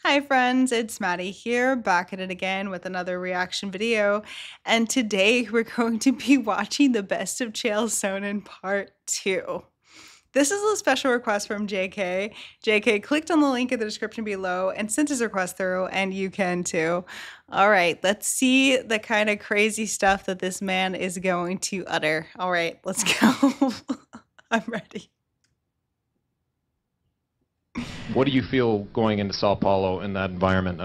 Hi friends, it's Maddie here, back at it again with another reaction video, and today we're going to be watching the Best of CHAEL SONNEN Part 2. This is a special request from JK. JK clicked on the link in the description below and sent his request through, and you can too. Alright, let's see the kind of crazy stuff that this man is going to utter. Alright, let's go. I'm ready. What do you feel going into Sao Paulo in that environment?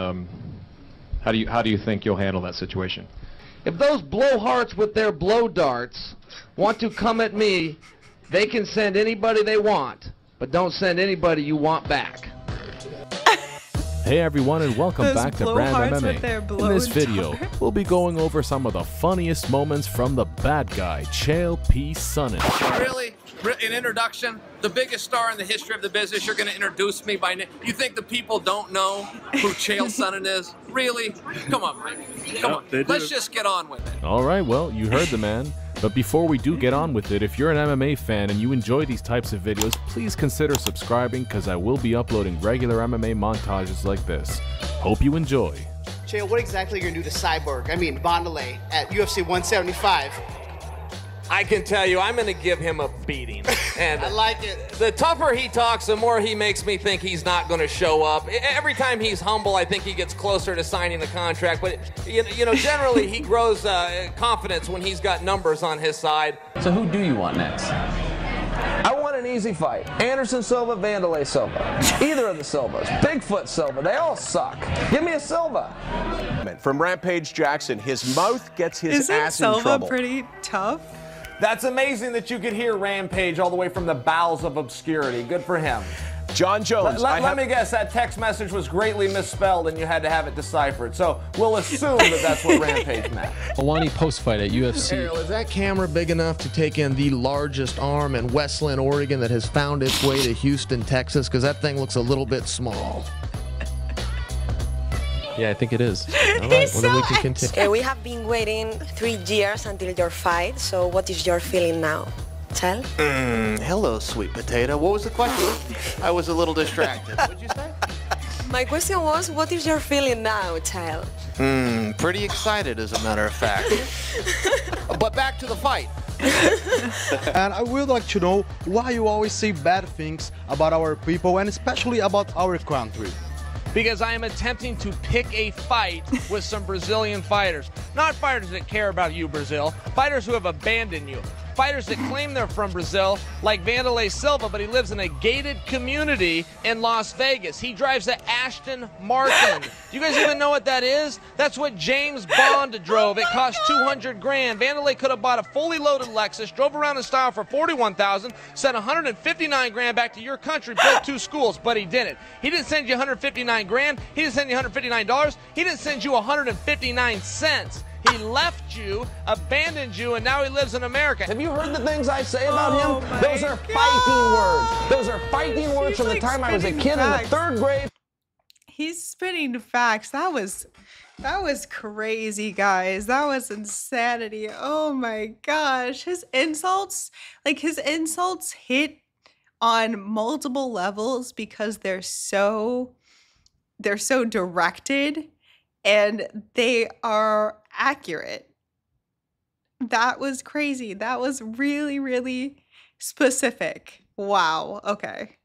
How do you think you'll handle that situation? If those blowhards with their blow darts want to come at me, they can send anybody they want, but don't send anybody you want back. Hey everyone, and welcome back to Brand MMA. In this video, we'll be going over some of the funniest moments from the bad guy, CHAEL P. SONNEN. Really? An introduction? The biggest star in the history of the business, you're going to introduce me by name? You think the people don't know who CHAEL SONNEN is? Really? Come on, Mike. Come on. Let's just get on with it. Alright, well, you heard the man. But before we do get on with it, if you're an MMA fan and you enjoy these types of videos, please consider subscribing because I will be uploading regular MMA montages like this. Hope you enjoy. CHAEL, what exactly are you going to do to Cyborg? I mean, Wanderlei at UFC 175. I can tell you, I'm going to give him a beating. And I like it. The tougher he talks, the more he makes me think he's not going to show up. Every time he's humble, I think he gets closer to signing the contract. But, you know, generally he grows confidence when he's got numbers on his side. So who do you want next? I want an easy fight. Anderson Silva, Wanderlei Silva. Either of the Silvas. Bigfoot Silva. They all suck. Give me a Silva. From Rampage Jackson, his mouth gets his ass in trouble. Isn't Silva pretty tough? That's amazing that you could hear Rampage all the way from the bowels of obscurity. Good for him. John Jones. Let me guess, that text message was greatly misspelled and you had to have it deciphered. So we'll assume that that's what Rampage meant. Awani post-fight at UFC. Ariel, is that camera big enough to take in the largest arm in Westland, Oregon that has found its way to Houston, Texas? Because that thing looks a little bit small. Yeah, I think it is. All right, well, then we can continue. We have been waiting 3 years until your fight, so what is your feeling now? CHAEL? Hello, sweet potato. What was the question? I was a little distracted. What did you say? My question was, what is your feeling now, CHAEL? Pretty excited, as a matter of fact. But back to the fight. And I would like to know why you always say bad things about our people and especially about our country. Because I am attempting to pick a fight with some Brazilian fighters. Not fighters that care about you, Brazil. Fighters who have abandoned you. Fighters that claim they're from Brazil, like Wanderlei Silva, but he lives in a gated community in Las Vegas. He drives a Aston Martin. Do you guys even know what that is? That's what James Bond drove. It cost 200 grand. Wanderlei could have bought a fully loaded Lexus, drove around in style for 41,000, sent 159 grand back to your country, built 2 schools, but he didn't. He didn't send you 159 grand. He didn't send you $159. He didn't send you 159 cents. He left you, abandoned you, and now he lives in America. Have you heard the things I say about him? Those are fighting words. Those are fighting words from the time I was a kid in the 3rd grade. He's spitting facts. That was crazy, guys. That was insanity. Oh my gosh. His insults hit on multiple levels because they're so directed and they are accurate. That was crazy. That was really, really specific. Wow. Okay.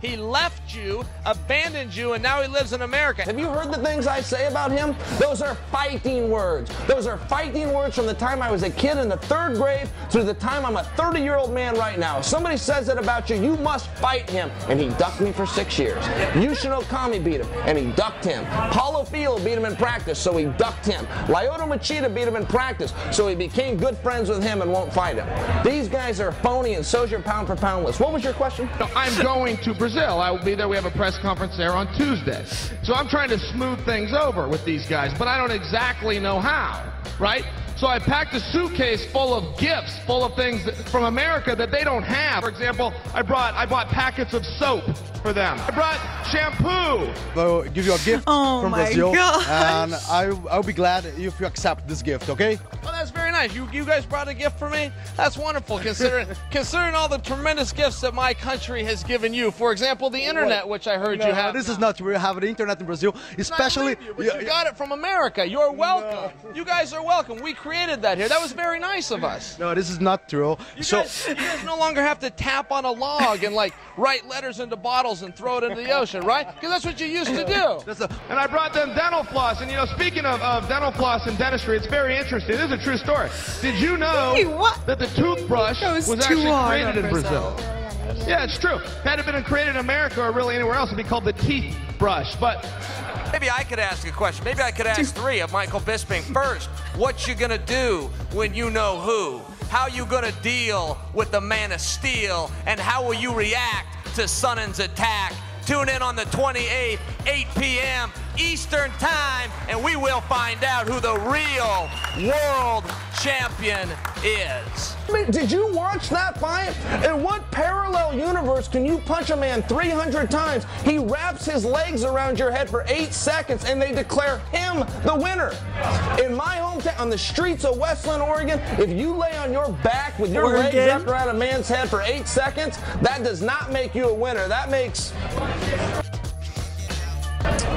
He left you, abandoned you, and now he lives in America. Have you heard the things I say about him? Those are fighting words. Those are fighting words from the time I was a kid in the 3rd grade to the time I'm a 30-year-old man right now. If somebody says that about you, you must fight him. And he ducked me for 6 years. Yushin Okami beat him, and he ducked him. Paulo Filho beat him in practice, so he ducked him. Lyoto Machida beat him in practice, so he became good friends with him and won't fight him. These guys are phony, and so's your pound for pound list. What was your question? I'm going to Brazil. I will be there. We have a press conference there on Tuesday. So I'm trying to smooth things over with these guys, but I don't exactly know how, right? So I packed a suitcase full of gifts, full of things from America that they don't have. For example, I bought packets of soap for them. I brought shampoo. I'll give you a gift from Brazil, and I'll be glad if you accept this gift, okay? Well, that's very nice. nice. You guys brought a gift for me? That's wonderful, considering all the tremendous gifts that my country has given you. For example, the internet, which I heard you have. This is not true. We have the internet in Brazil, especially. You got it from America. You're welcome. You guys are welcome. We created that here. That was very nice of us. No, this is not true. You guys no longer have to tap on a log and like write letters into bottles and throw it into the ocean, right? Because that's what you used to do. And I brought them dental floss. And, you know, speaking of dental floss and dentistry, it's very interesting. This is a true story. Did you know that the toothbrush was actually created in Brazil? Yeah, it's true. Had it been created in America or really anywhere else, it'd be called the teeth brush. But maybe I could ask a question. Maybe I could ask three of Michael Bisping. First, what you gonna do when you know who? How you gonna deal with the Man of Steel? And how will you react to Sonnen's attack? Tune in on the 28th, 8 p.m. Eastern Time, and we will find out who the real world champion is. Did you watch that fight? In what parallel universe can you punch a man 300 times? He wraps his legs around your head for 8 seconds, and they declare him the winner. In my hometown, on the streets of Westland, Oregon, if you lay on your back with your legs wrapped around a man's head for 8 seconds, that does not make you a winner. That makes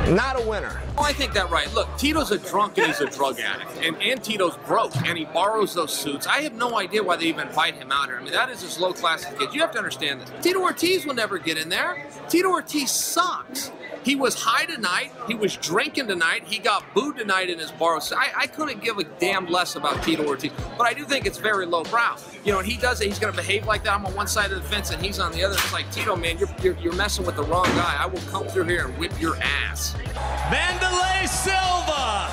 not a winner. Well, I think that right. Look, Tito's a drunk and he's a drug addict. And Tito's broke and he borrows those suits. I have no idea why they even invite him out here. I mean, that is as low class as it gets. You have to understand this. Tito Ortiz will never get in there. Tito Ortiz sucks. He was high tonight. He was drinking tonight. He got booed tonight in his bar. So I couldn't give a damn less about Tito Ortiz. But I do think it's very lowbrow. You know, and he does it. He's going to behave like that. I'm on one side of the fence and he's on the other. It's like, Tito, man, you're messing with the wrong guy. I will come through here and whip your ass. Vanderlei Silva,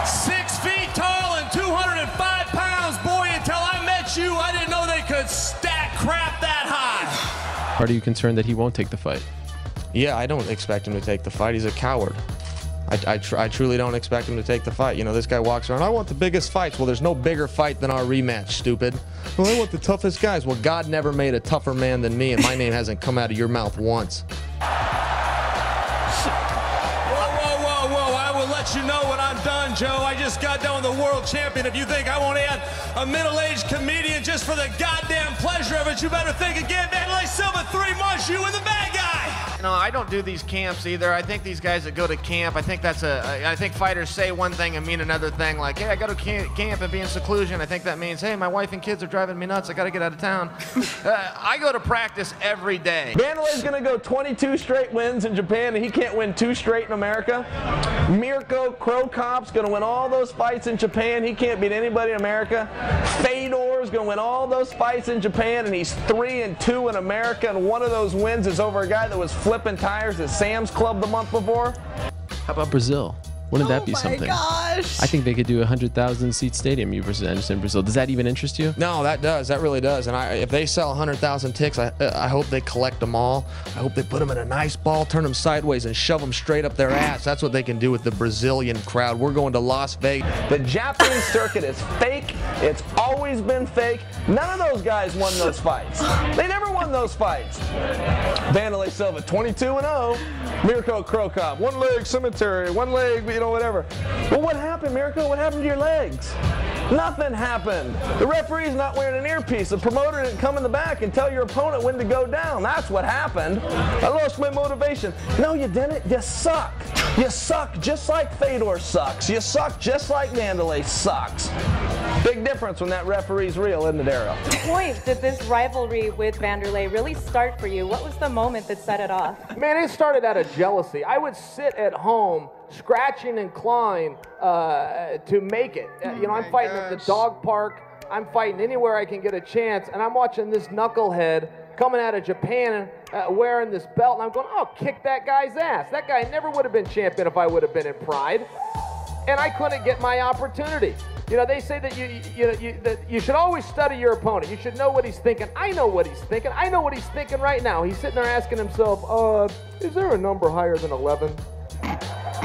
6 feet tall and 205 pounds. Boy, until I met you, I didn't know they could stack crap that high. Are you concerned that he won't take the fight? Yeah, I don't expect him to take the fight. He's a coward. I truly don't expect him to take the fight. You know, this guy walks around, I want the biggest fights. Well, there's no bigger fight than our rematch, stupid. Well, I want the toughest guys. Well, God never made a tougher man than me, and my name hasn't come out of your mouth once. Whoa, I will let you know when I'm done, Joe. I just got done with the world champion. If you think I won't add a middle-aged comedian just for the goddamn pleasure of it, you better think again. Vanderlei Silva, 3 months, you and the bad guy. You know, I don't do these camps either. I think these guys that go to camp, I think I think fighters say one thing and mean another thing. Like, hey, I go to camp and be in seclusion. I think that means, hey, my wife and kids are driving me nuts. I got to get out of town. I go to practice every day. Vanderlei's going to go 22 straight wins in Japan, and he can't win 2 straight in America. Mirko Cro Cop's going to win all those fights in Japan. He can't beat anybody in America. Fedor's going to win all those fights in Japan, and he's 3-2 in America, and one of those wins is over a guy that was flipping tires at Sam's Club the month before. How about Brazil? Wouldn't that be something? Gosh. I think they could do a 100,000 seat stadium in Brazil. Does that even interest you? No, that does. That really does. And if they sell 100,000 tickets, I hope they collect them all. I hope they put them in a nice ball, turn them sideways, and shove them straight up their ass. That's what they can do with the Brazilian crowd. We're going to Las Vegas. The Japanese circuit is fake. It's always been fake. None of those guys won those fights. They never won those fights. Vanderlei Silva, 22-0. Mirko Cro Cop, 1 leg cemetery, 1 leg, you know, whatever. Well, what happened, Mirko? What happened to your legs? Nothing happened. The referee's not wearing an earpiece. The promoter didn't come in the back and tell your opponent when to go down. That's what happened. I lost my motivation. No, you didn't. You suck. You suck just like Fedor sucks. You suck just like Vanderlei sucks. Big difference when that referee's real, isn't it, Arrow? At what point did this rivalry with Vanderlei really start for you? What was the moment that set it off? Man, it started out of jealousy. I would sit at home scratching and clawing to make it. You know, I'm fighting at the dog park. I'm fighting anywhere I can get a chance, and I'm watching this knucklehead coming out of Japan and wearing this belt, and I'm going, oh, kick that guy's ass. That guy never would have been champion if I would have been in Pride, and I couldn't get my opportunity. You know, they say that you should always study your opponent. You should know what he's thinking. I know what he's thinking. I know what he's thinking right now. He's sitting there asking himself, is there a number higher than 11?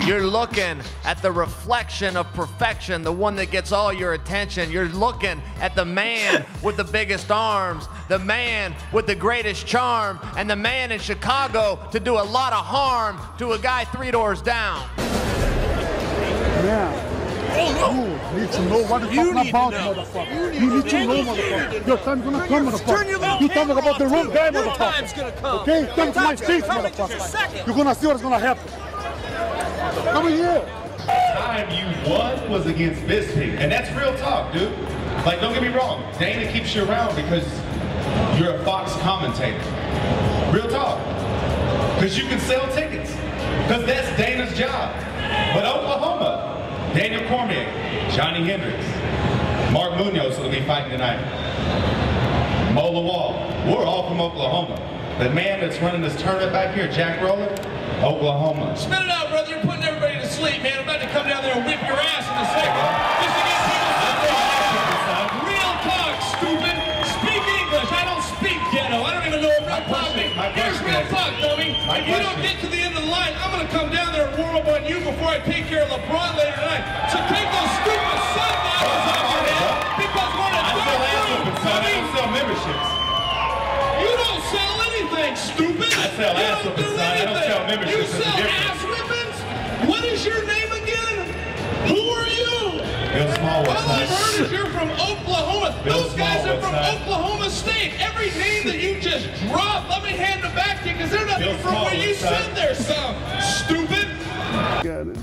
You're looking at the reflection of perfection, the one that gets all your attention. You're looking at the man with the biggest arms, the man with the greatest charm, and the man in Chicago to do a lot of harm to a guy 3 doors down. Yeah. You need to know what the fuck about, motherfucker. You need to know, motherfucker. Your time's gonna come, motherfucker. You talking about the wrong guy, motherfucker. Your time's gonna come. Okay? Come to my face, motherfucker. You're gonna see what's gonna happen. Come here. The time you won was against Bisping, and that's real talk, dude. Like, don't get me wrong, Dana keeps you around because you're a Fox commentator. Real talk. Because you can sell tickets. Because that's Dana's job. But Oklahoma, Daniel Cormier, Johnny Hendricks, Mark Munoz will be fighting tonight. Mola Wall, we're all from Oklahoma. The man that's running this tournament back here, Jack Rowland, Oklahoma. Spit it out, brother. You're putting everybody to sleep, man. I'm about to come down there and whip your ass in a second. Just to get people real talk, stupid. Speak English. I don't speak ghetto. I don't even know what real talk means. Here's real talk, dummy. If you don't get to the end of the line, I'm going to come down there and warm up on you before I take care of LeBron later tonight. So take those stupid sunglasses off your head because when it's dark, I don't sell memberships. you don't sell anything, stupid. I sell ass whippings, son. I don't sell memberships. You sell ass whippings? What is your name again? Who are you? Bill Smallwood, All I've heard is you're from Oklahoma. Those guys are from Oklahoma State. Every name that you just dropped, let me hand them back to you because they're not from where you said they're from. Stupid. Got it.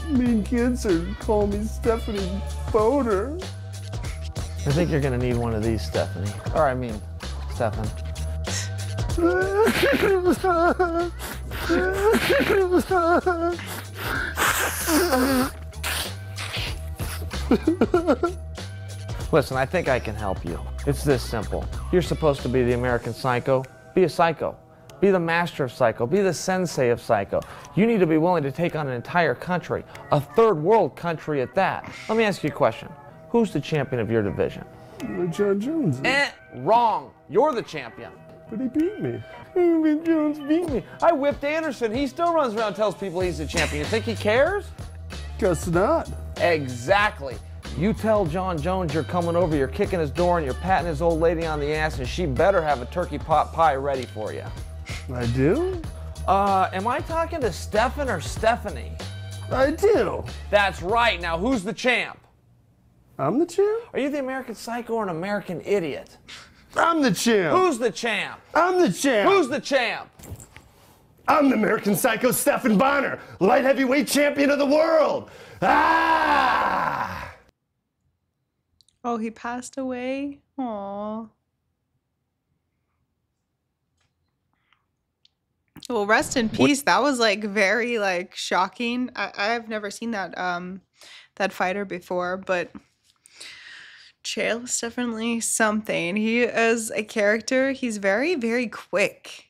Mean kids are calling me Stephanie Boner. I think you're gonna need one of these, Stephanie. Or I mean, Stefan. Listen, I think I can help you. It's this simple. You're supposed to be the American Psycho. Be a psycho. Be the master of psycho. Be the sensei of psycho. You need to be willing to take on an entire country, a third world country at that. Let me ask you a question. Who's the champion of your division? John Jones. Wrong. You're the champion. But he beat me. Jones beat me. I whipped Anderson. He still runs around and tells people he's the champion. You think he cares? Guess not. Exactly. You tell John Jones you're coming over, you're kicking his door, and you're patting his old lady on the ass, and she better have a turkey pot pie ready for you. I do? Am I talking to Stefan or Stephanie? I do. That's right. Now, who's the champ? I'm the champ? Are you the American Psycho or an American Idiot? I'm the champ. Who's the champ? I'm the champ. Who's the champ? I'm the American Psycho Stephan Bonner, light heavyweight champion of the world. Ah! Oh, he passed away? Aww. Well, rest in peace. That was like very like shocking. I've never seen that that fighter before, but CHAEL is definitely something. He is a character. He's very, very quick.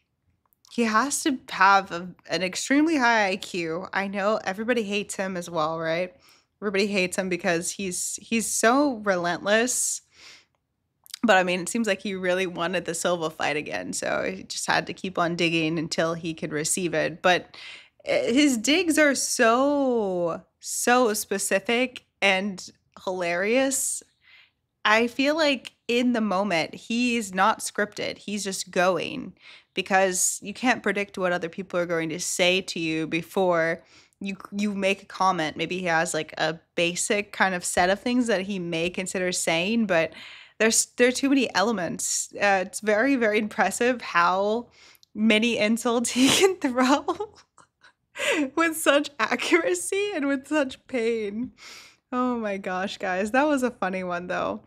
He has to have an extremely high IQ. I know everybody hates him as well, right? Everybody hates him because he's so relentless. But I mean, it seems like he really wanted the Silva fight again, so he just had to keep on digging until he could receive it. But his digs are so specific and hilarious. I feel like in the moment, he's not scripted. He's just going because you can't predict what other people are going to say to you before you make a comment. Maybe he has like a basic kind of set of things that he may consider saying, but there are too many elements. It's very, very impressive how many insults he can throw with such accuracy and with such pain. Oh my gosh, guys. That was a funny one, though.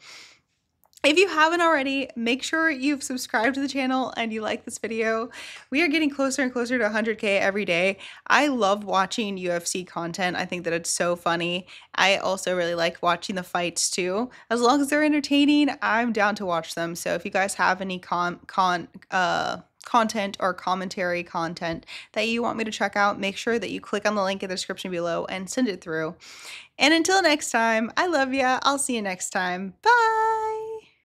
If you haven't already, make sure you've subscribed to the channel and you like this video. We are getting closer and closer to 100K every day. I love watching UFC content. I think that it's so funny. I also really like watching the fights too. As long as they're entertaining, I'm down to watch them. So if you guys have any content or commentary content that you want me to check out, make sure that you click on the link in the description below and send it through. And until next time, I love ya. I'll see you next time. Bye!